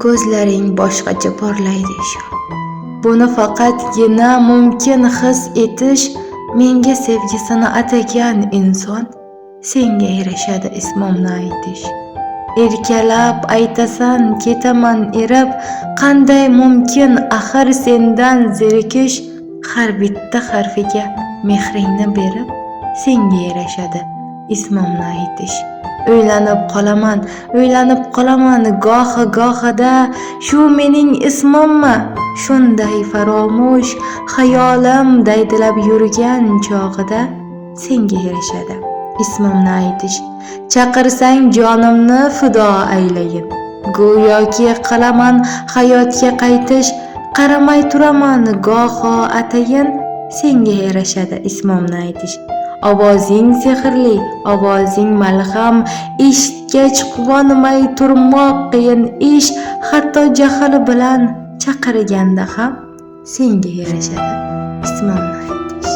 ko'zlaring boshqacha porlaydi ishon. Buni faqatgina mumkin his etish menga sevgisini atagan inson senga yarashadi ismimni aytish. Erkalab aytasan ketaman erib, qanday mumkin axir sendan zerikish, har bitta harfiga mehringni berib senga yarashadi ismimni aytish. O'ylanib qolaman gohida shu mening ismimmi? Shunday faromush xayolim daydilab yurgan chog'ida senga yarashadi ismimni aytish. Chaqirsang jonimni fido aylayin, go'yoki qilaman hayotga qaytish. Qaramay turaman goho atayin senga yarashadi ismimni aytish. Ovozing sehrli, ovozing malham, eshitgach quvonmay turmoq qiyin ish. Hatto jahl bilan chaqirganda ham senga yarashadi ismimni aytish.